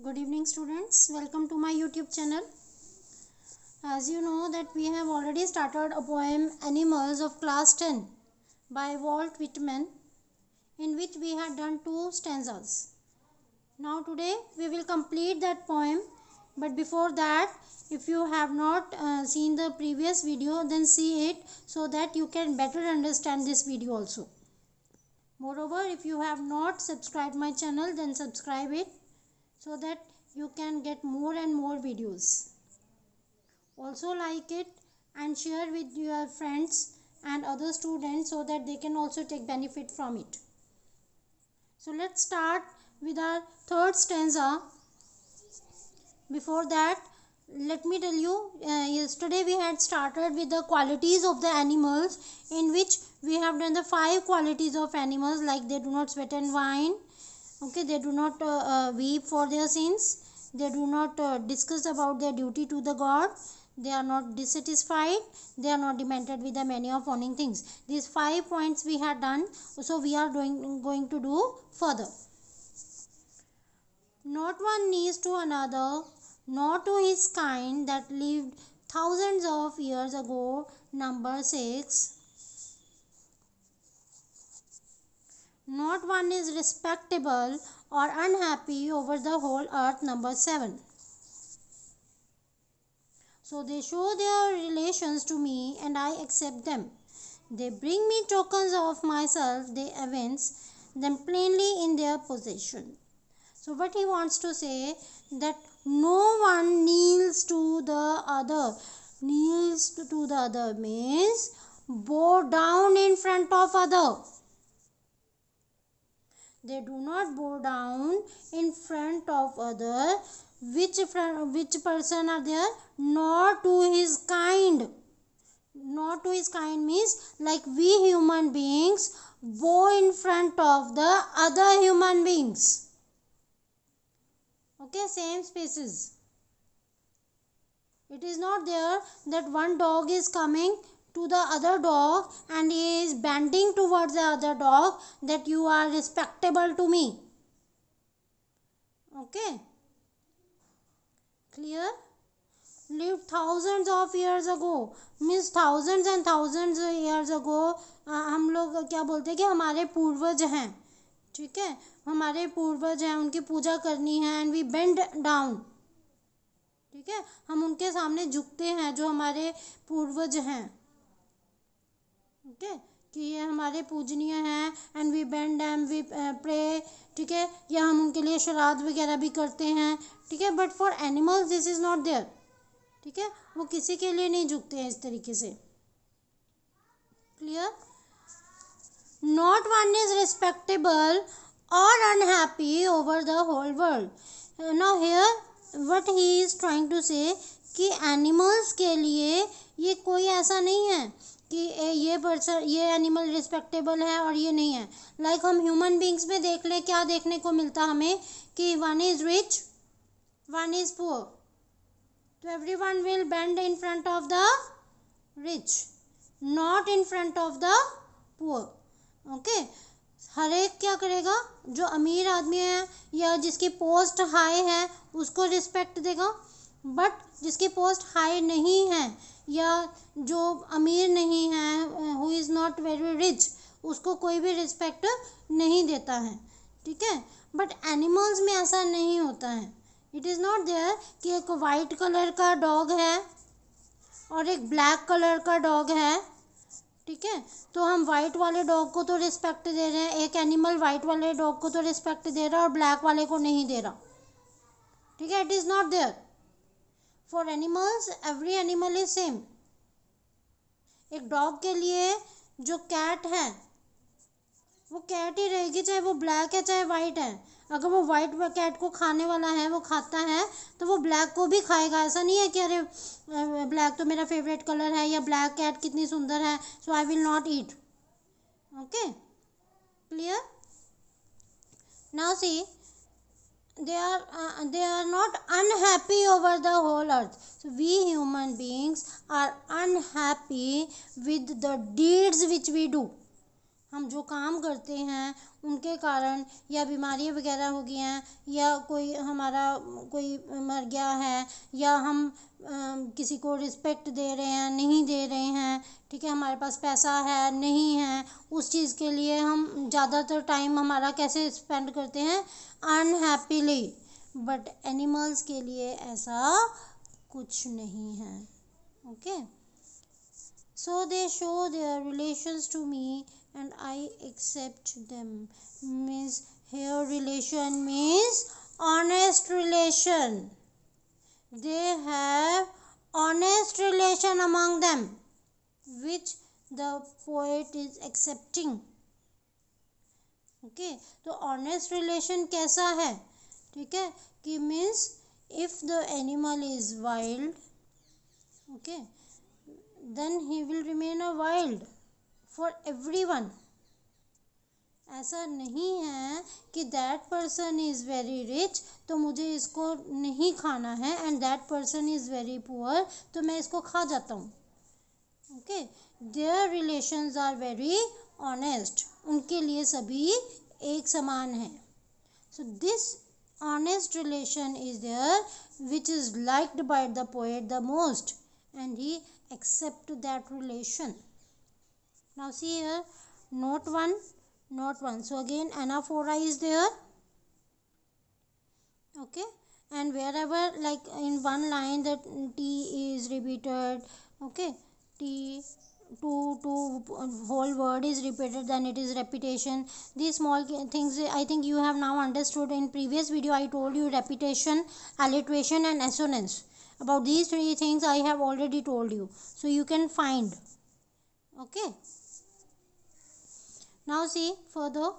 Good evening students, welcome to my YouTube channel. As you know that we have already started a poem Animals of class 10 by Walt Whitman, in which we had done 2 stanzas. Now today we will complete that poem, but before that, if you have not seen the previous video, then see it so that you can better understand this video also. Moreover, if you have not subscribed my channel, then subscribe it so that you can get more and more videos. Also like it and share with your friends and other students so that they can also take benefit from it. So let's start with our third stanza. Before that, let me tell you, yesterday we had started with the qualities of the animals, in which we have done the 5 qualities of animals, like they do not sweat and whine, okay, they do not weep for their sins, they do not discuss about their duty to the god, they are not dissatisfied, they are not demented with the many of owning things. These 5 points we had done, so we are going to do further. Not one needs to another, nor to his kind that lived thousands of years ago. Number 6. Not one is respectable or unhappy over the whole earth. Number 7. So they show their relations to me and I accept them. They bring me tokens of myself, they evince them plainly in their possession. So what he wants to say, that no one kneels to the other. Kneels to the other means bow down in front of other. They do not bow down in front of other. Which person are there? Not to his kind. Not to his kind means like we human beings bow in front of the other human beings. Okay, same spaces. It is not there that one dog is coming to the other dog and he is bending towards the other dog, that you are respectable to me. Okay, clear? Lived thousands of years ago means thousands and thousands of years ago. हम लोग क्या बोलते हैं कि हमारे पूर्वज हैं, ठीक है, हमारे पूर्वज हैं, उनकी पूजा करनी है, एंड वी बेंड डाउन, ठीक है, हम उनके सामने झुकते हैं जो हमारे पूर्वज हैं, ओके, कि ये हमारे पूजनीय हैं, and we bend and we pray, ठीक है, या हम उनके लिए श्राद्ध वगैरह भी करते हैं, ठीक है, but for animals this is not there, ठीक है, वो किसी के लिए नहीं झुकते हैं इस तरीके से. Clear? Not one is respectable or unhappy over the whole world. Now here what he is trying to say कि animals के लिए ये कोई ऐसा नहीं है कि ये पर्सन, ये एनिमल रिस्पेक्टेबल है और ये नहीं है. लाइक हम ह्यूमन बींग्स में देख ले, क्या देखने को मिलता हमें कि one is rich, one is poor, तो everyone will bend in front of the rich, not in front of the poor. Okay, हर एक क्या करेगा, जो अमीर आदमी है या जिसकी पोस्ट हाई है उसको रिस्पेक्ट देगा, बट जिसकी पोस्ट हाई नहीं है या जो अमीर नहीं है, who is not very rich, उसको कोई भी रिस्पेक्ट नहीं देता है, ठीक है. बट एनिमल्स में ऐसा नहीं होता है. इट इज़ नॉट देयर कि एक वाइट कलर का डॉग है और एक ब्लैक कलर का डॉग है, ठीक है, तो हम वाइट वाले डॉग को तो रिस्पेक्ट दे रहे हैं, एक एनिमल वाइट वाले डॉग को तो रिस्पेक्ट दे रहा है और ब्लैक वाले को नहीं दे रहा, ठीक है. It is not there. For animals every animal is same. एक डॉग के लिए जो कैट है वो कैट ही रहेगी, चाहे वो ब्लैक है चाहे वाइट है. अगर वो वाइट कैट को खाने वाला है, वो खाता है, तो वो ब्लैक को भी खाएगा. ऐसा नहीं है कि अरे ब्लैक तो मेरा फेवरेट कलर है या ब्लैक कैट कितनी सुंदर है, so I will not eat. Okay, clear? Now see, they are not unhappy over the whole earth. So we human beings are unhappy with the deeds which we do. हम जो काम करते हैं उनके कारण या बीमारी वगैरह हो गई हैं, या कोई हमारा कोई मर गया है, या हम किसी को रिस्पेक्ट दे रहे हैं नहीं दे रहे हैं, ठीक है, हमारे पास पैसा है नहीं है, उस चीज़ के लिए हम ज़्यादातर टाइम हमारा कैसे स्पेंड करते हैं, अनहैप्पीली। बट एनिमल्स के लिए ऐसा कुछ नहीं है। Okay, so they show their relations to me and I accept them. Means here relation means honest relation. They have honest relation among them, which the poet is accepting. Okay, तो honest relation कैसा है, ठीक है, कि means if the animal is wild, okay, then he will remain a wild for everyone. ऐसा नहीं है कि that person is very rich तो मुझे इसको नहीं खाना है, and that person is very poor तो मैं इसको खा जाता हूँ। Okay, their relations are very honest, उनके लिए सभी एक समान है। So this honest relation is there, which is liked by the poet the most, and he accept that relation. Now see here, note 1, note 1. So again anaphora is there. Okay, and wherever like in one line that T is repeated, okay, T to whole word is repeated, then it is repetition. These small things I think you have now understood. In previous video I told you repetition, alliteration and assonance. About these three things I have already told you, so you can find. Okay, now see further.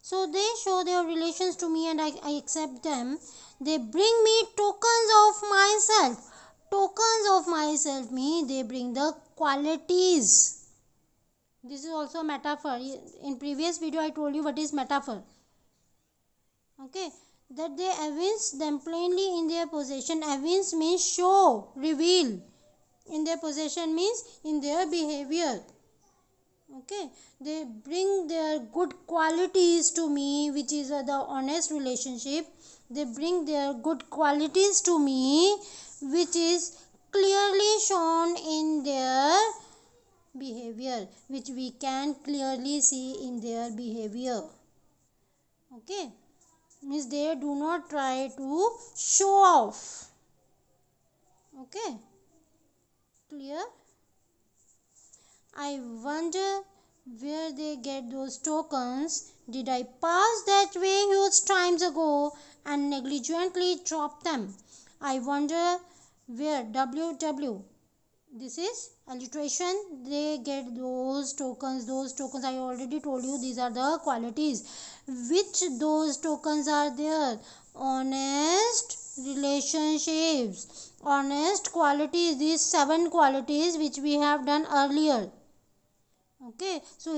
So they show their relations to me and I accept them. They bring me tokens of myself. Tokens of myself mean they bring the qualities. This is also a metaphor. In previous video I told you what is metaphor. Okay, that they evince them plainly in their possession. Evince means show, reveal. In their possession means in their behavior. Okay, they bring their good qualities to me, which is the honest relationship. They bring their good qualities to me, which is clearly shown in their behavior, which we can clearly see in their behavior. Okay, means they do not try to show off. Okay, clear? I wonder where they get those tokens. Did I pass that way huge times ago and negligently drop them? I wonder where, WW. This is alliteration. They get those tokens. Those tokens I already told you, these are the qualities. Which those tokens are there? Honest relationships, honest qualities, these 7 qualities which we have done earlier. Okay, so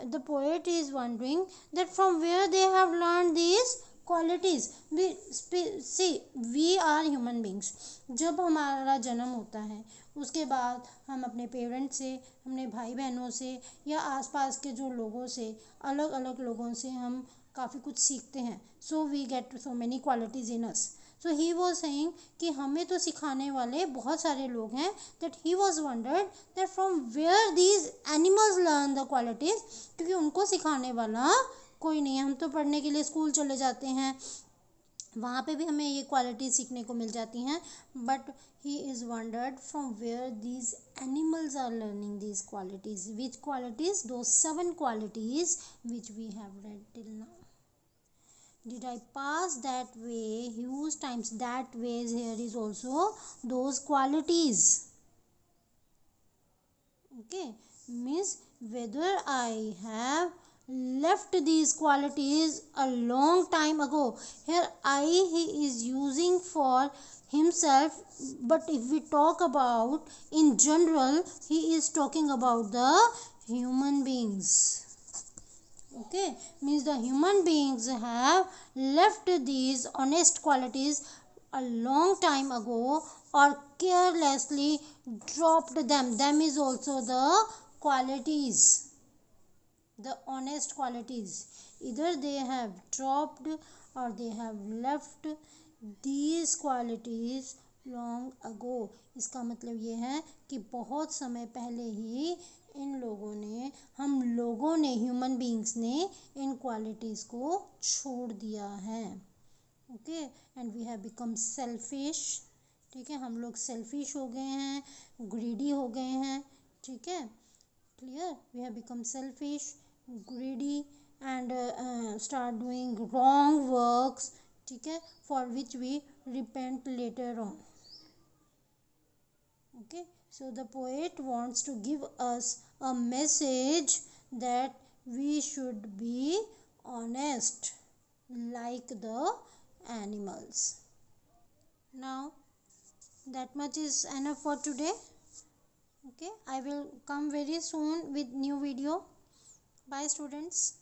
the poet is wondering that from where they have learned these qualities. See, we are human beings. जब हमारा जन्म होता है उसके बाद हम अपने parents से, अपने भाई बहनों से या आसपास के जो लोगों से, अलग अलग लोगों से हम काफ़ी कुछ सीखते हैं. So we get so many qualities in us. So he was saying कि हमें तो सिखाने वाले बहुत सारे लोग हैं. That he was wondered that from where these animals learn the qualities, क्योंकि उनको सिखाने वाला कोई नहीं है. हम तो पढ़ने के लिए स्कूल चले जाते हैं, वहाँ पे भी हमें ये क्वालिटीज़ सीखने को मिल जाती हैं. But he is wondered from where these animals are learning these qualities. Which qualities? दो 7 qualities which we have read till now. Did I pass that way huge times? That ways here is also those qualities. Okay, means whether I have left these qualities a long time ago. Here I he is using for himself, but if we talk about in general, he is talking about the human beings. Okay, means the human beings have left these honest qualities a long time ago or carelessly dropped them. Them is also the qualities. the honest qualities. Either they have dropped or they have left these qualities long ago. इसका मतलब ये है कि बहुत समय पहले ही इन लोगों ने, हम लोगों ने, ह्यूमन बींग्स ने इन क्वालिटीज़ को छोड़ दिया है. Okay, and we have become selfish. ठीक है, हम लोग सेल्फिश हो गए हैं, ग्रीडी हो गए हैं. ठीक है, clear. We have become selfish, greedy, and start doing wrong works. ठीक है, for which we repent later on. Okay, so the poet wants to give us a message that we should be honest like the animals. Now that much is enough for today. Okay, I will come very soon with new video. Bye students.